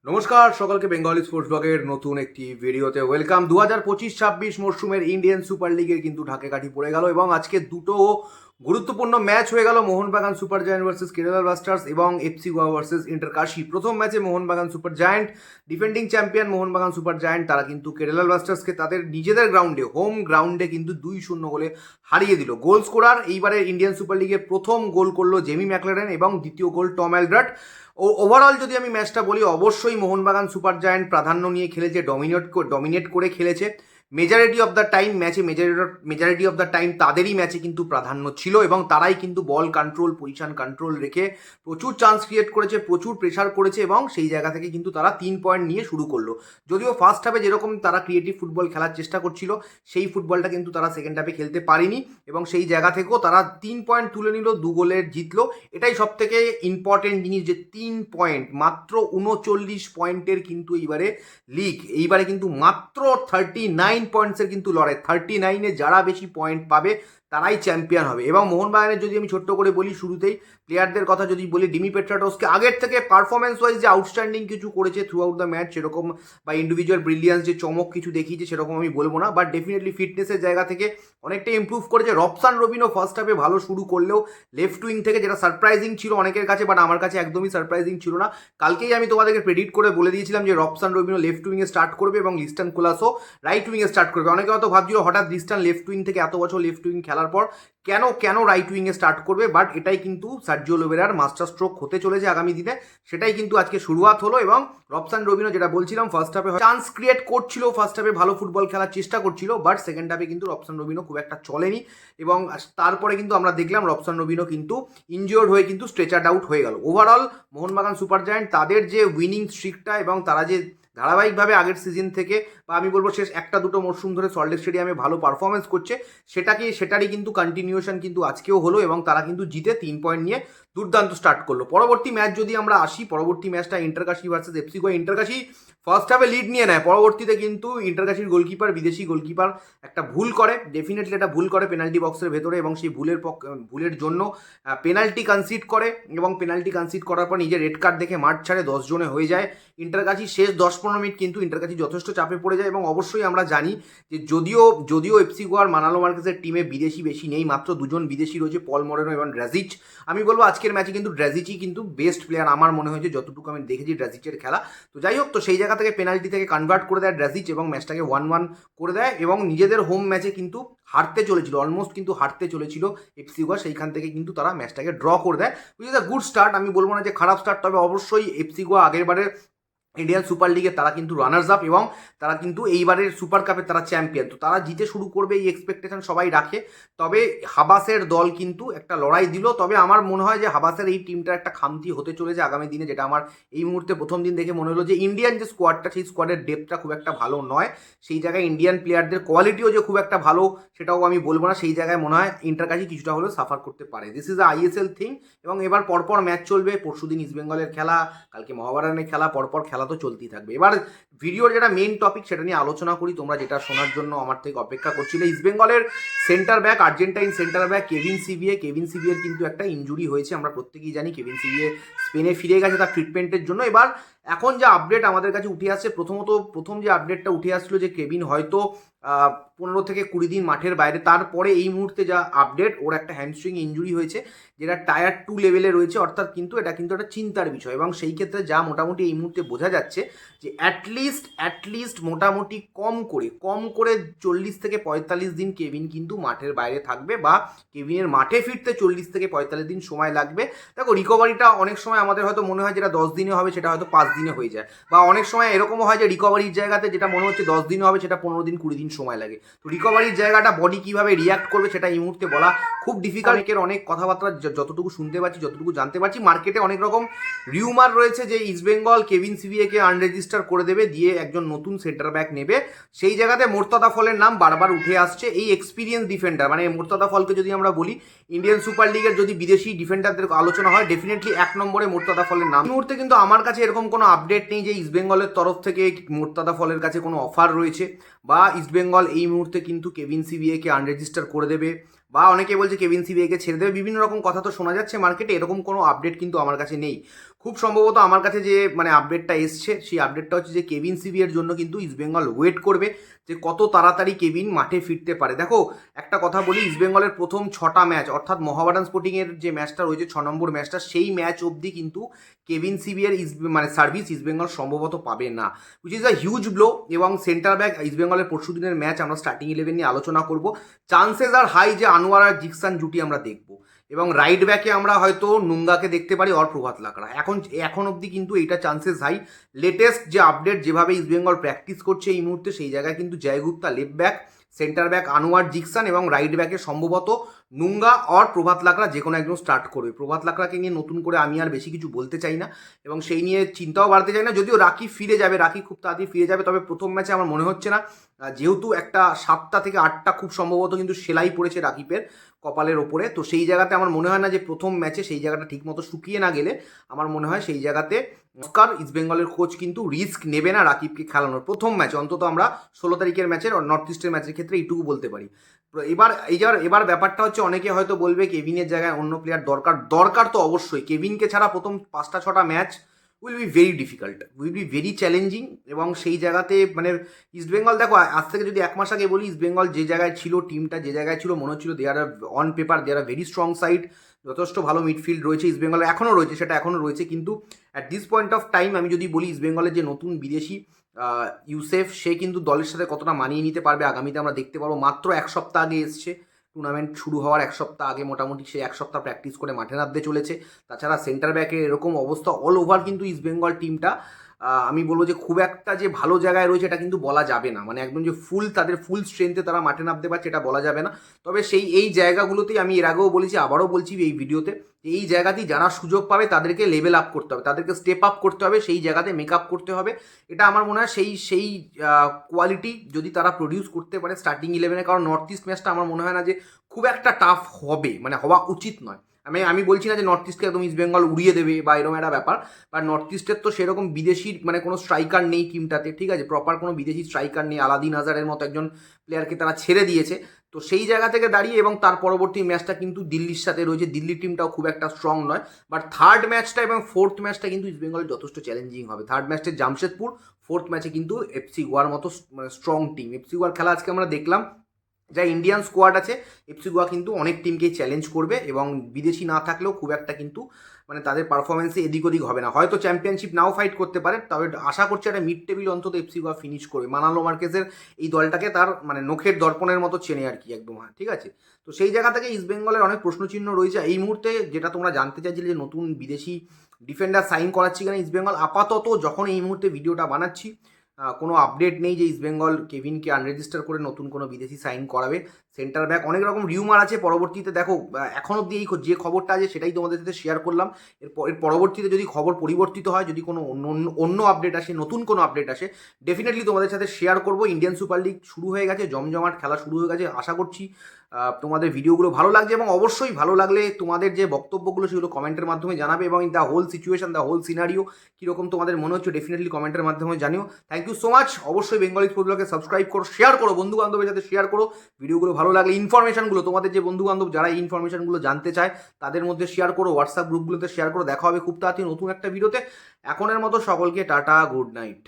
নমস্কার সকলকে Bengali sports ব্লগের নতুন একটি ভিডিওতে ওয়েলকাম। 2025-26 মরশুমের ইন্ডিয়ান সুপার লিগের কিন্তু ঢাকে কাঠি পড়ে গেল এবং আজকে দুটো গুরুত্বপূর্ণ ম্যাচ হয়ে গেল। Mohun Bagan super giant versus Kerala Blasters এবং এফসি গোয়া ভার্সেস ইন্টারকাশি। প্রথম ম্যাচে Mohun Bagan super giant, defending champion Mohun Bagan super giant, তারা কিন্তু কেরালা ব্লাস্টার্সকে তাদের নিজেদের গ্রাউন্ডে, হোম গ্রাউন্ডে কিন্তু 2-0 গোলে হারিয়ে দিল। গোল স্কোরার এইবারে ইন্ডিয়ান সুপার লিগে প্রথম গোল করলো জেমি ম্যাকলারেন এবং দ্বিতীয় গোল টম অ্যালড্রাট। ওভারঅল যদি আমি ম্যাচটা বলি, অবশ্যই মোহনবাগান সুপার জায়ান্ট প্রাধান্য নিয়ে খেলেছে, ডমিনেট করে খেলেছে। মেজরিটি অফ দ্য টাইম ম্যাচে মেজরিটি অফ দ্য টাইম তাদেরই ম্যাচে কিন্তু প্রাধান্য ছিল এবং তারাই কিন্তু বল কন্ট্রোল, পজিশন কন্ট্রোল রেখে প্রচুর চান্স ক্রিয়েট করেছে, প্রচুর প্রেশার করেছে এবং সেই জায়গা থেকে কিন্তু তারা 3 পয়েন্ট নিয়ে শুরু করলো। যদিও ফার্স্ট হাফে যেরকম তারা ক্রিয়েটিভ ফুটবল খেলার চেষ্টা করছিল, সেই ফুটবলটা কিন্তু তারা সেকেন্ড হাফে খেলতে পারেনি এবং সেই জায়গা থেকেও তারা 3 পয়েন্ট তুলে নিল, 2 গোলের জিতলো। এটাই সব থেকে ইম্পর্টেন্ট জিনিস যে 3 পয়েন্ট, মাত্র 39 পয়েন্টের কিন্তু এইবারে কিন্তু মাত্র 39 পয়েন্টসের কিন্তু লড়াই। 39-এ যারা বেশি পয়েন্ট পাবে তারাই চ্যাম্পিয়ন হবে। এবং মোহনবাগানের যদি আমি ছোট্ট করে বলি, শুরুতেই প্লেয়ারদের কথা যদি বলি, ডিমি পেট্রাটোসকে আগের থেকে পারফরমেন্স ওয়াইজ যে আউটস্ট্যান্ডিং কিছু করেছে থ্রু আউট দ্য ম্যাচ সেরকম, বা ইন্ডিভিজুয়াল ব্রিলিয়ান্স যে চমক কিছু দেখিয়েছে সেরকম আমি বলবো না, বাট ডেফিনেটলি ফিটনেসের জায়গা থেকে অনেকটা ইম্প্রুভ করেছে। রবসান রবিনো ফার্স্ট হাফে ভালো শুরু করলেও লেফট উইং থেকে, যেটা সারপ্রাইজিং ছিল অনেকের কাছে, বাট আমার কাছে একদমই সারপ্রাইজিং ছিল না। কালকেই আমি তোমাদেরকে প্রেডিক্ট করে বলে দিয়েছিলাম যে রবসান রবিনো লেফট উইংয়ে স্টার্ট করবে এবং লিস্টান কোলাসও রাইট উইংয়ে স্টার্ট করবে। অনেকে হয়তো ভাবছিল হঠাৎ লিস্টান লেফট উইং থেকে এত বছর লেফট উইং খেলার পর কেন রাইট উইংয়ে স্টার্ট করবে, বাট এটাই কিন্তু সার্জিও লোবেরার মাস্টার স্ট্রোক হতে চলেছে আগামী দিনে। সেটাই কিন্তু আজকে শুরুয়াত হলো এবং রবসান রবিনো, যেটা বলছিলাম, ফার্স্ট হাফে চান্স ক্রিয়েট করছিল, ফার্স্ট হাফে ভালো ফুটবল খেলার চেষ্টা করছিল, বাট সেকেন্ড হাফে কিন্তু রবসান রবিনো খুব একটা চলেনি এবং তারপরে কিন্তু আমরা দেখলাম রবসান রবিনো কিন্তু ইনজিওর্ড হয়ে কিন্তু স্ট্রেচার্ড আউট হয়ে গেল। ওভারঅল মোহনবাগান সুপার জায়ান্ট তাদের যে উইনিং স্ট্রিকটা এবং তারা যে ধারাবাহিকভাবে আগের সিজন থেকে, বা আমি বলবো শেষ 1-2 মরশুম ধরে সল্টলেক স্টেডিয়ামে ভালো পারফরমেন্স করছে, সেটারই কিন্তু কন্টিনিউশন কিন্তু আজকেও হলো এবং তারা কিন্তু জিতে 3 পয়েন্ট নিয়ে দুর্দান্ত স্টার্ট করলো। পরবর্তী ম্যাচ যদি আমরা আসি, পরবর্তী ম্যাচটা Inter Kashi versus FC Goa. Inter Kashi first হাফে লিড নিয়ে নেয়, পরবর্তীতে কিন্তু ইন্টারকাশির গোলকিপার, বিদেশি গোলকিপার একটা ভুল করে, ডেফিনেটলি একটা ভুল করে পেনাল্টি বক্সের ভেতরে এবং সেই ভুলের জন্য পেনাল্টি কনসিড করে এবং পেনাল্টি কনসিড করার পর নিজের রেড কার্ড দেখে মাঠ ছাড়ে, 10 জনে হয়ে যায়। ইন্টারকাশি শেষ 10-15 মিনিট কিন্তু ইন্টারকাশি যথেষ্ট চাপে পড়ে যায় এবং অবশ্যই আমরা জানি যে যদিও এফসি গোয়ার মানালো মার্কেসের টিমে বিদেশি বেশি নেই, মাত্র 2 জন বিদেশি রয়েছে, পল মরেনো এবং ড্রাজিচ। আমি বলবো আজকের ম্যাচে কিন্তু ড্রাজিচই কিন্তু বেস্ট প্লেয়ার আমার মনে হয়েছে, যতটুকু আমি দেখেছি ড্রাজিচের খেলা। তো যাই হোক, তো সেই জায়গা থেকে পেনাল্টি থেকে কনভার্ট করে দেয় ড্রাজিচ এবং ম্যাচটাকে 1-1 করে দেয় এবং নিজেদের হোম ম্যাচে কিন্তু হারতে চলেছিল, অলমোস্ট কিন্তু হারতে চলেছিল এফসি গোয়া, সেইখান থেকে কিন্তু তারা ম্যাচটাকে ড্র করে দেয়, which is a good start. আমি বলবো না যে খারাপ স্টার্ট, তবে অবশ্যই এফসি গোয়া আগেরবারের ইন্ডিয়ান সুপার লিগে তারা কিন্তু রানার্স আপ এবং তারা কিন্তু এইবারের সুপার কাপে তারা চ্যাম্পিয়ন, তো তারা জিতে শুরু করবে এই এক্সপেকটেশন সবাই রাখে। তবে হাবাসের দল কিন্তু একটা লড়াই দিল, তবে আমার মনে হয় যে হাবাসের এই টিমটার একটা খামতি হতে চলেছে আগামী দিনে, যেটা আমার এই মুহূর্তে প্রথম দিন দেখে মনে হলো যে ইন্ডিয়ান যে স্কোয়াডটা, সেই স্কোয়াডের ডেপথটা খুব একটা ভালো নয়। সেই জায়গায় ইন্ডিয়ান প্লেয়ারদের কোয়ালিটিও যে খুব একটা ভালো সেটাও আমি বলবো না, সেই জায়গায় মনে হয় ইন্টারকাশি কিছুটা হলেও সাফার করতে পারে। This is a ISL thing এবং এবার পরপর ম্যাচ চলবে, পরশুদিন ইস্টবেঙ্গলের খেলা, কালকে মহাবারানের খেলা, পরপর খেলা তো চলতেই থাকবে। এবার ভিডিওর যেটা মেইন টপিক সেটা নিয়ে আলোচনা করি, তোমরা যেটা শোনার জন্য আমার থেকে অপেক্ষা করছিলে। ইস্টবেঙ্গলের centre back, Argentine centre back Kevin Sivier কিন্তু একটা ইনজুরি হয়েছে, আমরা প্রত্যেকেই জানি। কেভিন সিভিয়ে স্পেনে ফিরে গেছে তার ট্রিটমেন্টের জন্য। এবার এখন যে আপডেট আমাদের কাছে উঠে আসছে, প্রথম যে আপডেটটা উঠে আসছিল যে কেভিন হয়তো 15 থেকে 20 দিন মাঠের বাইরে। তারপরে এই মুহূর্তে যা আপডেট, ওর একটা হ্যামস্ট্রিং ইনজুরি হয়েছে যেটা টায়ার 2 লেভেলে রয়েছে, অর্থাৎ কিন্তু এটা কিন্তু একটা চিন্তার বিষয়। এবং সেই ক্ষেত্রে যা মোটামুটি এই মুহূর্তে বোঝা যাচ্ছে যে অ্যাটলিস্ট মোটামুটি কম করে 40 থেকে 45 দিন কেভিন কিন্তু মাঠের বাইরে থাকবে, বা কেভিনের মাঠে ফিরতে 40 থেকে 45 দিন সময় লাগবে। দেখো, রিকভারিটা অনেক সময় আমাদের হয়তো মনে হয় যেটা 10 দিনে হবে সেটা হয়তো 5 দিনে হয়ে যায়, বা অনেক সময় এরকমও হয় যে রিকভারির জায়গাতে যেটা মনে হচ্ছে 10 দিনে হবে সেটা 15 দিন 20 দিন সময় লাগে। তো রিকভারির জায়গাটা বডি কিভাবে রিয়াক্ট করবে সেটা এই মুহূর্তে বলা খুব ডিফিকাল্ট। অনেক কথাবার্তা যতটুকু শুনতে পাচ্ছি, যতটুকু জানতে পারছি, মার্কেটে অনেক রকম রিউমার রয়েছে যে ইস্টবেঙ্গল কেভিন সিভিয়েকে আনরেজিস্টার করে দেবে, দিয়ে একজন নতুন সেন্টার ব্যাক নেবে। সেই জায়গাতে মোর্তাদা ফলের নাম বারবার উঠে আসছে, এই এক্সপিরিয়েন্স ডিফেন্ডার। মানে মোর্তাদা ফলকে যদি আমরা বলি, ইন্ডিয়ান সুপার লিগের যদি বিদেশি ডিফেন্ডারদের আলোচনা হয়, ডেফিনেটলি 1 নম্বরে মোর্তাদা ফলের নাম। এই মুহূর্তে কিন্তু আমার কাছে এরকম কোনো আপডেট নেই যে ইস্টবেঙ্গলের তরফ থেকে মোর্তাদা ফলের কাছে কোনো অফার রয়েছে, বা ইস্টবেঙ্গল এই মুহূর্তে কিন্তু কেভিন সিভিয়েকে আনরেজিস্টার করে দেবে, বা অনেকে বলছে কেভিন সিভিয়েকে ছেড়ে দেবে। বিভিন্ন রকম কথা তো শোনা যাচ্ছে মার্কেটে, এরকম কোনো আপডেট কিন্তু আমার কাছে নেই। খুব সম্ভবত আমার কাছে যে মানে আপডেটটা এসছে সেই আপডেটটা হচ্ছে যে কেভিন সিভিয়ের জন্য কিন্তু ইস্টবেঙ্গল ওয়েট করবে যে কত তাড়াতাড়ি কেভিন মাঠে ফিরতে পারে। দেখো একটা কথা বলি, ইস্টবেঙ্গলের প্রথম 6টা ম্যাচ অর্থাৎ মোহামেডান স্পোর্টিংয়ের যে ম্যাচটা রয়েছে 6 নম্বর ম্যাচটা, সেই ম্যাচ অবধি কিন্তু কেভিন সিভিয়ের মানে সার্ভিস ইস্টবেঙ্গল সম্ভবত পাবে না, which is a huge blow. এবং সেন্টার ব্যাক ইস্টবেঙ্গলের পরশু দিনের ম্যাচ আমরা স্টার্টিং 11 নিয়ে আলোচনা করব। চান্সেস আর হাই যে আনোয়ার আর জিকসান জুটি আমরা দেখব, এবং রাইট ব্যাকে আমরা হয়তো নুঙ্গাকে দেখতে পারি আর প্রভাত লাকড়া। এখন অবধি কিন্তু এইটা চান্সেস হাই। লেটেস্ট যে আপডেট যেভাবে ইস্টবেঙ্গল প্র্যাকটিস করছে এই মুহূর্তে, সেই জায়গায় কিন্তু Joy Gupta left back, centre back Anwar Jeakson এবং রাইট ব্যাকে সম্ভবত নুঙ্গা আর প্রভাত লাকড়া যে কোনো একজন স্টার্ট করবে। প্রভাত লাকড়াকে নিয়ে নতুন করে আমি আর বেশি কিছু বলতে চাই না এবং সেই নিয়ে চিন্তাও বাড়তে চাই না। যদিও রাকি ফিরে যাবে, রাকি খুব তাড়াতাড়ি ফিরে যাবে, তবে প্রথম ম্যাচে আমার মনে হচ্ছে না, যেহেতু একটা 7টা থেকে 8টা খুব সম্ভবত কিন্তু সেলাই পড়েছে রাকিবের কপালের ওপরে, তো সেই জায়গাতে আমার মনে হয় না যে প্রথম ম্যাচে সেই জায়গাটা ঠিকমতো শুকিয়ে না গেলে আমার মনে হয় সেই জায়গাতে অস্কার ইস্টবেঙ্গলের কোচ কিন্তু রিস্ক নেবে না রাকিবকে খেলানোর প্রথম ম্যাচে। অন্তত আমরা 16 তারিখের ম্যাচের নর্থ ইস্টের ম্যাচের ক্ষেত্রে এইটুকু বলতে পারি। এবার ব্যাপারটা হচ্ছে, অনেকে হয়তো বলবে কেভিনের জায়গায় অন্য প্লেয়ার দরকার তো অবশ্যই। কেভিনকে ছাড়া প্রথম 5টা 6টা match will be very difficult, will be very challenging. এবং সেই জায়গাতে মানে ইস্টবেঙ্গল, দেখো আজ থেকে যদি 1 মাস আগে বলি, ইস্টবেঙ্গল যে জায়গায় ছিল, টিমটা যে জায়গায় ছিল, মনে হচ্ছিল they are on paper they are very strong side, যথেষ্ট ভালো মিডফিল্ড রয়েছে ইস্টবেঙ্গলের, এখনও রয়েছে, সেটা এখনও রয়েছে। কিন্তু at this point of time আমি যদি বলি, ইস্টবেঙ্গলের যে নতুন বিদেশি ইউসেফ, সে কিন্তু দলের সাথে কতটা মানিয়ে নিতে পারবে আগামীতে আমরা দেখতে পারবো। মাত্র 1 সপ্তাহ আগে এসছে, টুর্নামেন্ট শুরু হওয়ার 1 সপ্তাহ আগে মোটামুটি সে 1 সপ্তাহ প্র্যাকটিস করে মাঠে নামতে চলেছে। তাছাড়া সেন্টার ব্যাকের এরকম অবস্থা, অল ওভার কিন্তু ইস্টবেঙ্গল টিমটা আমি বলবো যে খুব একটা যে ভালো জায়গায় রয়েছে এটা কিন্তু বলা যাবে না, মানে একদম যে তাদের ফুল স্ট্রেংথে তারা মাঠে নামতে পারছে এটা বলা যাবে না। তবে এই জায়গাগুলোতেই আমি এর আগেও বলেছি, আবারও বলছি এই ভিডিওতে, এই জায়গাতেই যারা সুযোগ পাবে তাদেরকে লেভেল আপ করতে হবে, তাদেরকে স্টেপ আপ করতে হবে, সেই জায়গাতে মেক আপ করতে হবে। এটা আমার মনে হয় সেই কোয়ালিটি যদি তারা প্রডিউস করতে পারে স্টার্টিং 11-এ, কারণ নর্থ ইস্ট ম্যাচটা আমার মনে হয় না যে খুব একটা টাফ হবে, মানে হওয়া উচিত নয়। আমি বলছি না যে নর্থ ইস্টকে একদম ইস্টবেঙ্গল উড়িয়ে দেবে বা এরকম একটা ব্যাপার, বা নর্থ ইস্টের তো সেরকম বিদেশি মানে কোনো স্ট্রাইকার নেই টিমটাতে, ঠিক আছে, প্রপার কোনো বিদেশি স্ট্রাইকার নেই, আলাদিন আজারের মতো একজন প্লেয়ারকে তারা ছেড়ে দিয়েছে। তো সেই জায়গা থেকে দাঁড়িয়ে, এবং তার পরবর্তী ম্যাচটা কিন্তু দিল্লির সাথে রয়েছে, দিল্লির টিমটাও খুব একটা স্ট্রং নয়, বাট থার্ড ম্যাচটা এবং ফোর্থ ম্যাচটা কিন্তু ইস্টবেঙ্গলের যথেষ্ট চ্যালেঞ্জিং হবে। থার্ড ম্যাচটা জামশেদপুর, ফোর্থ ম্যাচে কিন্তু এফসি গোয়ার মতো মানে স্ট্রং টিম। এফসি গোয়ার খেলা আজকে আমরা দেখলাম, যা ইন্ডিয়ান স্কোয়াড আছে, এফসি গোয়া কিন্তু অনেক টিমকেই চ্যালেঞ্জ করবে, এবং বিদেশি না থাকলেও খুব একটা কিন্তু মানে তাদের পারফরমেন্সে এদিক ওদিক হবে না। হয়তো চ্যাম্পিয়নশিপ নাও ফাইট করতে পারে, তবে আশা করছি একটা মিড টেবিল অন্তত এফসি গোয়া ফিনিশ করবে। মানালো মার্কেজের এই দলটাকে তার মানে নখের দর্পণের মতো চেনে আর কি একদম, হ্যাঁ ঠিক আছে। তো সেই জায়গা থেকে ইস্টবেঙ্গলের অনেক প্রশ্নচিহ্ন রয়েছে এই মুহূর্তে। যেটা তোমরা জানতে চাইছিলে যে নতুন বিদেশি ডিফেন্ডার সাইন করাচ্ছি কিনা ইস্টবেঙ্গল, আপাতত যখন এই মুহূর্তে ভিডিওটা বানাচ্ছি কোনো আপডেট নেই যে ইস্টবেঙ্গল কেভিনকে আনরেজিস্টার করে নতুন কোনো বিদেশি সাইন করাবে। সেন্টার ব্যাক অনেক রকম রিউমার আছে, পরবর্তীতে দেখো এখন অব্দি এই যে খবরটা আছে সেটাই তোমাদের সাথে শেয়ার করলাম। এর পরবর্তীতে যদি খবর পরিবর্তিত হয়, যদি কোনো অন্য আপডেট আসে, নতুন কোনো আপডেট আসে, ডেফিনেটলি তোমাদের সাথে শেয়ার করবো। ইন্ডিয়ান সুপার লিগ শুরু হয়ে গেছে, জমজমাট খেলা শুরু হয়ে গেছে। আশা করছি তোমাদের ভিডিওগুলো ভালো লাগছে, এবং অবশ্যই ভালো লাগলে তোমাদের যে বক্তব্যগুলো সেগুলো কমেন্টের মাধ্যমে জানাবে, এবং the whole situation, the whole scenario কীরকম তোমাদের মনে হচ্ছে ডেফিনেটলি কমেন্টের মাধ্যমে জানিও। Thank you so much. অবশ্যই বেঙ্গলি স্পোর্টস ব্লগে সাবস্ক্রাইব করো, শেয়ার করো, বন্ধু বান্ধবের সাথে শেয়ার করো ভিডিওগুলো ভালো লাগলে। ইনফরমেশনগুলো তোমাদের যে বন্ধু বান্ধব যারা এই ইনফরমেশনগুলো জানতে চায় তাদের মধ্যে শেয়ার করো, হোয়াটসঅ্যাপ গ্রুপগুলোতে শেয়ার করো। দেখা হবে খুব তাড়াতাড়ি নতুন একটা ভিডিওতে। এখনের মতো সকলকে টাটা, গুড নাইট।